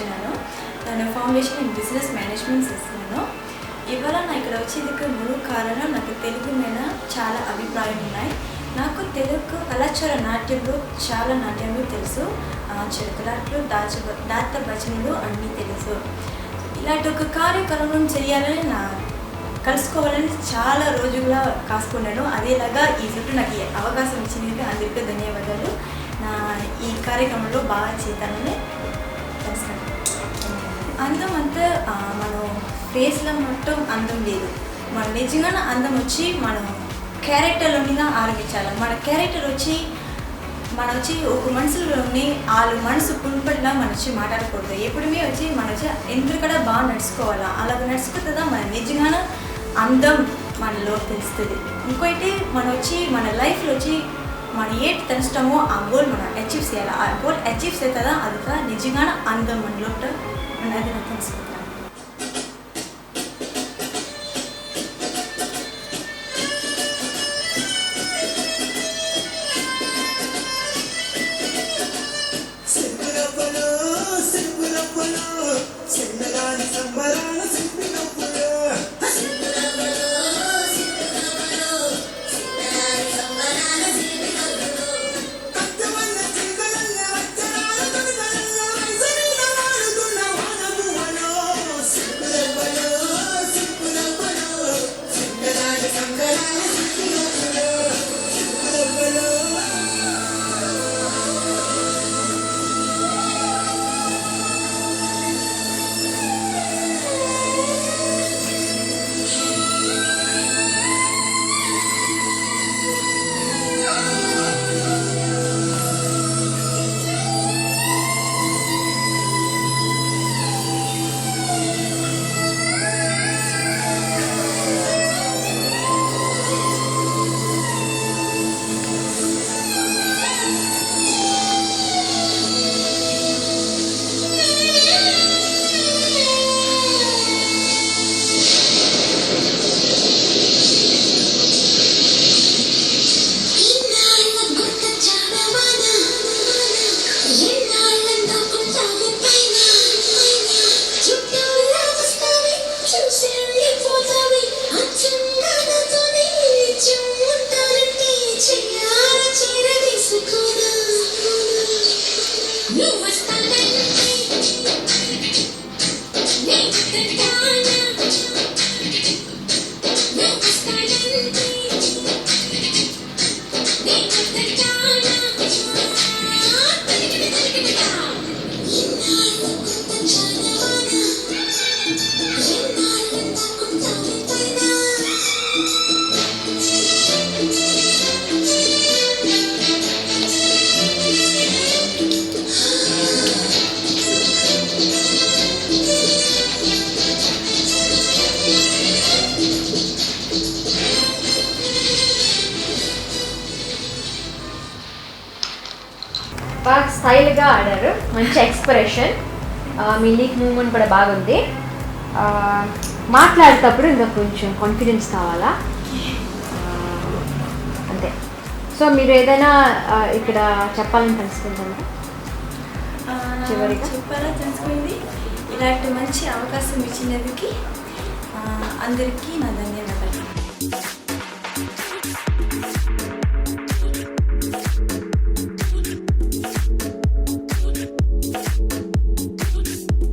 వచ్చాను. నేను foundation in business management చేస్తున్నాను. ఇవాళ నా ఇక్కడ వచ్చేందుకు మూడు కారణం నాకు తెలుగు మీద చాలా అభిప్రాయం ఉన్నాయి. నాకు తెలుగు కళాచార నాట్యంలో చాలా నాట్యంలో తెలుసు. చిలకలాట్లు, దాత భజనలు అన్నీ తెలుసు. ఇలాంటి ఒక కార్యక్రమం చేయాలని కలుసుకోవాలని చాలా రోజులుగా కాసుకున్నాను. అదేలాగా ఈ చుట్టూ నాకు అవకాశం ఇచ్చినందుకు అందరికీ ధన్యవాదాలు. ఈ కార్యక్రమంలో బాగా చేతానని తెలుసుకున్నాను. అందం అంతా మనం ఫేస్లో మొత్తం అందం లేదు. మన నిజంగా అందం వచ్చి మనం క్యారెక్టర్లోనిగా ఆరంభించాలి. మన క్యారెక్టర్ వచ్చి ఒక మనసులోని వాళ్ళు మనసు పుంపడిలా మన వచ్చి మాట్లాడకూడదు. ఎప్పుడుమే వచ్చి మన వచ్చి ఎందుకడ బాగా నడుచుకోవాలా. అలాగ నడుచుకుంటుందా మన నిజంగా అందం మనలో తెలుస్తుంది. ఇంకోటి మన లైఫ్లో వచ్చి మన ఏటి తెలుస్తామో ఆ గోల్ మనం అచీవ్ చేయాలి. ఆ గోల్ అచీవ్ చేస్తుందా అది నిజంగా అందం మనలో ఉన్నది నాకు తెలుసుకుంటాను. బాగా స్టైల్గా ఆడారు. మంచి ఎక్స్ప్రెషన్, మీ లీక్ మూమెంట్ కూడా బాగుంది. మాట్లాడేటప్పుడు ఇంకా కొంచెం కాన్ఫిడెన్స్ కావాలా, అంతే. సో మీరు ఏదైనా ఇక్కడ చెప్పాలని తెలుసుకుంటారా? చివరిగా తెలుసుకుంది. ఇలాంటి మంచి అవకాశం ఇచ్చినందుకు అందరికీ నా ధన్యవాదాలు.